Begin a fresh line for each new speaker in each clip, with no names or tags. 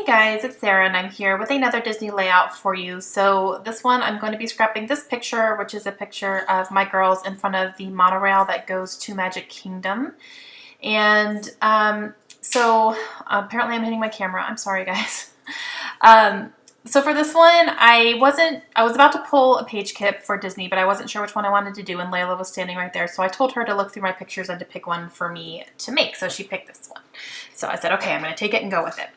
Hey guys, it's Sarah and I'm here with another Disney layout for you. So this one I'm going to be scrapping this picture, which is a picture of my girls in front of the monorail that goes to Magic Kingdom. And so apparently I'm hitting my camera. I'm sorry guys. So for this one, I was about to pull a page kip for Disney, but I wasn't sure which one I wanted to do, and Layla was standing right there. So I told her to look through my pictures and to pick one for me to make. So she picked this one. So I said, okay, I'm going to take it and go with it.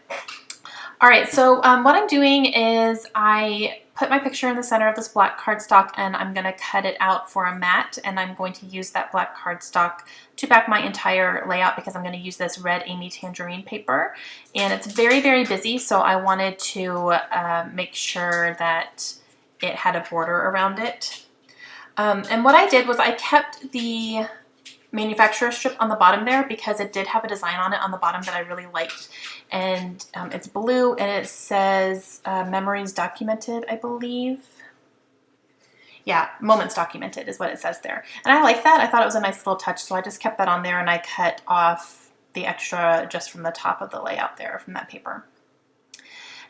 All right, so what I'm doing is I put my picture in the center of this black cardstock and I'm going to cut it out for a mat, and I'm going to use that black cardstock to back my entire layout because I'm going to use this red Amy Tangerine paper. And it's very, very busy, so I wanted to make sure that it had a border around it. And what I did was I kept the manufacturer strip on the bottom there because it did have a design on it on the bottom that I really liked, and it's blue and it says memories documented, I believe. Yeah, moments documented is what it says there, and I like that. I thought it was a nice little touch, so I just kept that on there and I cut off the extra just from the top of the layout there from that paper.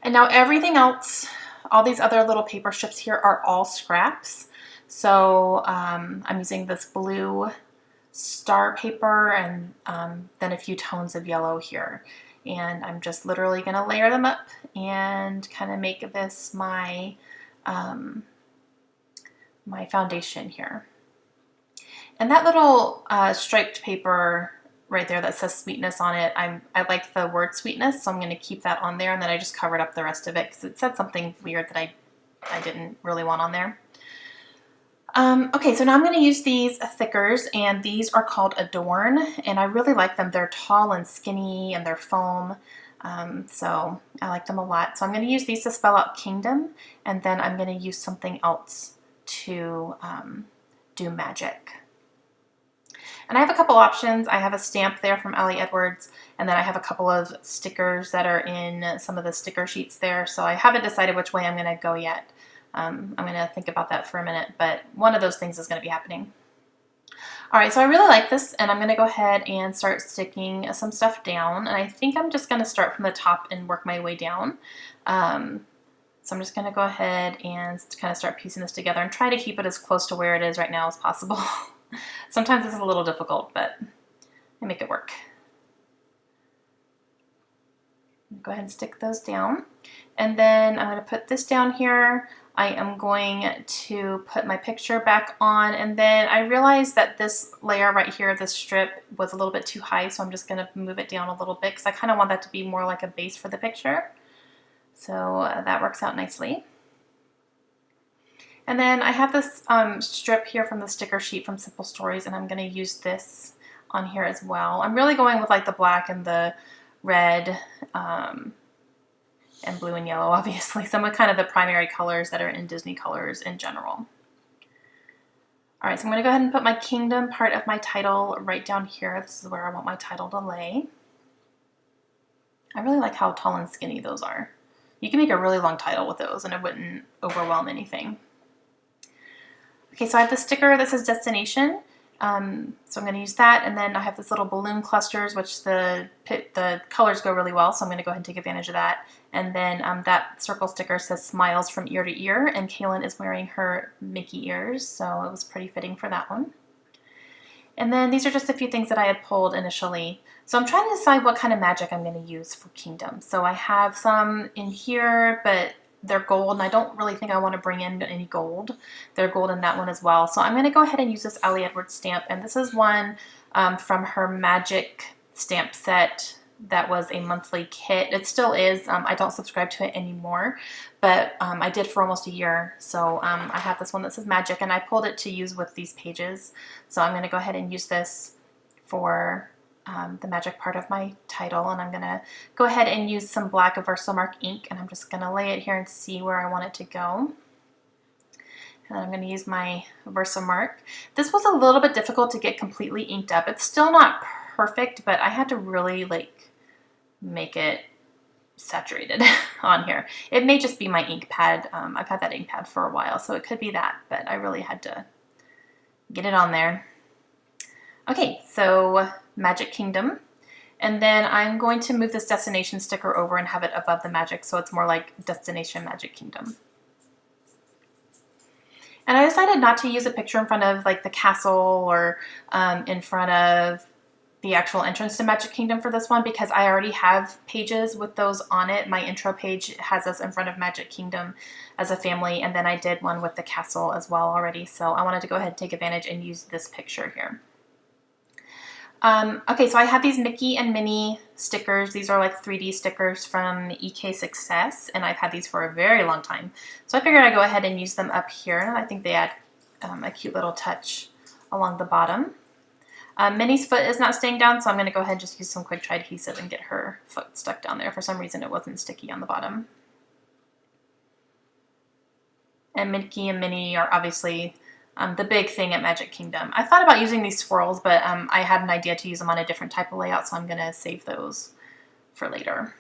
And now everything else, all these other little paper strips here are all scraps. So I'm using this blue star paper and then a few tones of yellow here, and I'm just literally going to layer them up and kind of make this my my foundation here. And that little striped paper right there that says sweetness on it, I like the word sweetness, so I'm going to keep that on there, and then I just covered up the rest of it because it said something weird that I didn't really want on there. Okay, so now I'm going to use these thickers, and these are called Adorn, and I really like them. They're tall and skinny, and they're foam, so I like them a lot. So I'm going to use these to spell out Kingdom, and then I'm going to use something else to do magic. And I have a couple options. I have a stamp there from Ellie Edwards, and then I have a couple of stickers that are in some of the sticker sheets there, so I haven't decided which way I'm going to go yet. I'm going to think about that for a minute, but one of those things is going to be happening. All right, so I really like this, and I'm going to go ahead and start sticking some stuff down, and I think I'm just going to start from the top and work my way down. So I'm just going to go ahead and kind of start piecing this together and try to keep it as close to where it is right now as possible. Sometimes this is a little difficult, but I make it work. Go ahead and stick those down, and then I'm going to put this down here. I am going to put my picture back on, and then I realized that this layer right here, this strip, was a little bit too high, so I'm just going to move it down a little bit because I kind of want that to be more like a base for the picture. So that works out nicely. And then I have this strip here from the sticker sheet from Simple Stories, and I'm going to use this on here as well. I'm really going with like the black and the red and blue and yellow, obviously. Some of kind of the primary colors that are in Disney colors in general. All right, so I'm going to go ahead and put my Kingdom part of my title right down here. This is where I want my title to lay. I really like how tall and skinny those are. You can make a really long title with those and it wouldn't overwhelm anything. Okay, so I have the sticker that says Destination. So I'm going to use that, and then I have this little balloon clusters, which the colors go really well, so I'm going to go ahead and take advantage of that. And then that circle sticker says Smiles from Ear to Ear, and Kaylin is wearing her Mickey ears, so it was pretty fitting for that one. And then these are just a few things that I had pulled initially. So I'm trying to decide what kind of magic I'm going to use for Kingdom. So I have some in here, but they're gold, and I don't really think I want to bring in any gold. They're gold in that one as well. So I'm going to go ahead and use this Ellie Edwards stamp, and this is one from her Magic stamp set that was a monthly kit. It still is. I don't subscribe to it anymore, but I did for almost a year. So I have this one that says Magic, and I pulled it to use with these pages. So I'm going to go ahead and use this for the magic part of my title, and I'm going to go ahead and use some black Versamark ink, and I'm just going to lay it here and see where I want it to go. And then I'm going to use my Versamark. This was a little bit difficult to get completely inked up. It's still not perfect, but I had to really like make it saturated on here. It may just be my ink pad. I've had that ink pad for a while, so it could be that, but I really had to get it on there. Okay, so Magic Kingdom. And then I'm going to move this destination sticker over and have it above the magic so it's more like Destination Magic Kingdom. And I decided not to use a picture in front of like the castle or in front of the actual entrance to Magic Kingdom for this one because I already have pages with those on it. My intro page has us in front of Magic Kingdom as a family, and then I did one with the castle as well already. So I wanted to go ahead and take advantage and use this picture here. Okay, so I have these Mickey and Minnie stickers. These are like 3D stickers from EK Success, and I've had these for a very long time. So I figured I'd go ahead and use them up here. I think they add a cute little touch along the bottom. Minnie's foot is not staying down, so I'm going to go ahead and just use some quick dry adhesive and get her foot stuck down there. For some reason it wasn't sticky on the bottom. And Mickey and Minnie are obviously the big thing at Magic Kingdom. I thought about using these swirls, but I had an idea to use them on a different type of layout, so I'm going to save those for later.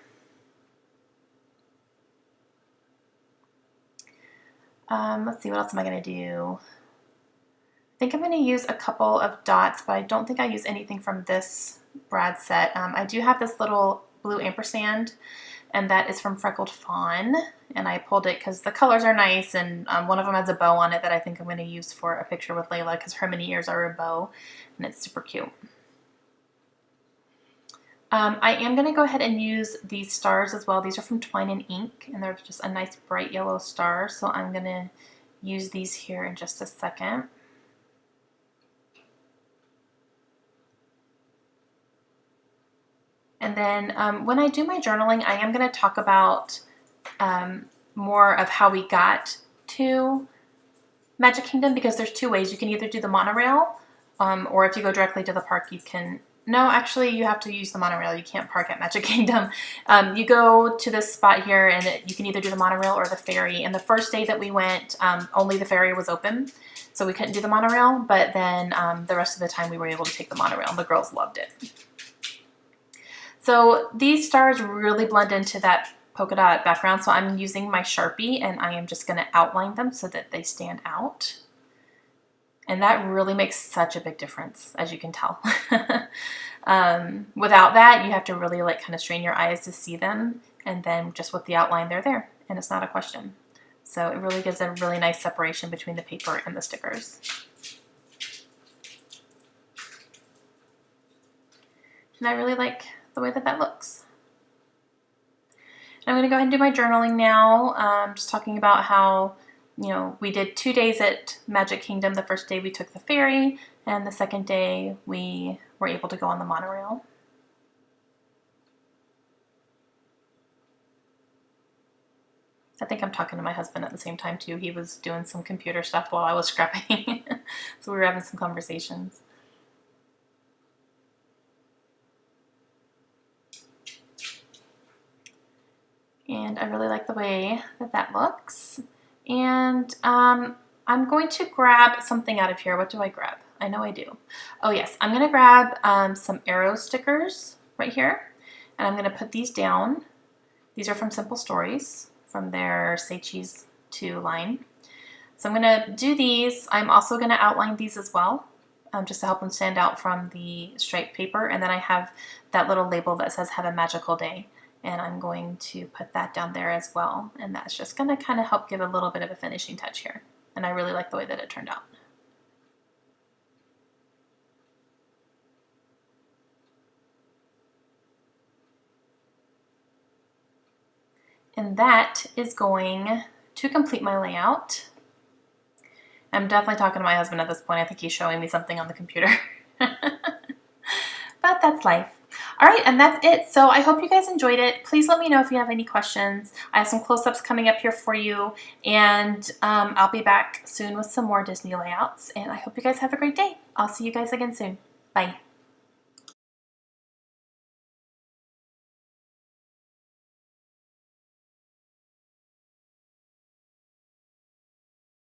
Let's see, what else am I going to do? I think I'm going to use a couple of dots, but I don't think I use anything from this brad set. I do have this little blue ampersand, and that is from Freckled Fawn, and I pulled it because the colors are nice, and one of them has a bow on it that I think I'm going to use for a picture with Layla because her mini ears are a bow, and it's super cute. I am going to go ahead and use these stars as well. These are from Twine and Ink, and they're just a nice bright yellow star, so I'm going to use these here in just a second. And then when I do my journaling, I am going to talk about more of how we got to Magic Kingdom because there's two ways. You can either do the monorail or if you go directly to the park, you can... No, actually, you have to use the monorail. You can't park at Magic Kingdom. You go to this spot here and you can either do the monorail or the ferry. And the first day that we went, only the ferry was open. So we couldn't do the monorail, but then the rest of the time we were able to take the monorail. The girls loved it. So these stars really blend into that polka dot background, so I'm using my Sharpie and I am just going to outline them so that they stand out. And that really makes such a big difference, as you can tell. Without that, you have to really like kind of strain your eyes to see them, and then just with the outline, they're there, and it's not a question. So it really gives a really nice separation between the paper and the stickers. And I really like the way that that looks. And I'm going to go ahead and do my journaling now. Just talking about how, you know, we did 2 days at Magic Kingdom. The first day we took the ferry, and the second day we were able to go on the monorail. I think I'm talking to my husband at the same time too. He was doing some computer stuff while I was scrapping. So we were having some conversations. And I really like the way that that looks. And I'm going to grab something out of here. What do I grab? I know I do. Oh yes, I'm going to grab some arrow stickers right here. And I'm going to put these down. These are from Simple Stories, from their Say Cheese 2 line. So I'm going to do these. I'm also going to outline these as well, just to help them stand out from the striped paper. And then I have that little label that says Have a Magical Day. And I'm going to put that down there as well. And that's just going to kind of help give a little bit of a finishing touch here. And I really like the way that it turned out. And that is going to complete my layout. I'm definitely talking to my husband at this point. I think he's showing me something on the computer. But that's life. All right, and that's it. So I hope you guys enjoyed it. Please let me know if you have any questions. I have some close-ups coming up here for you, and I'll be back soon with some more Disney layouts, and I hope you guys have a great day. I'll see you guys again soon. Bye.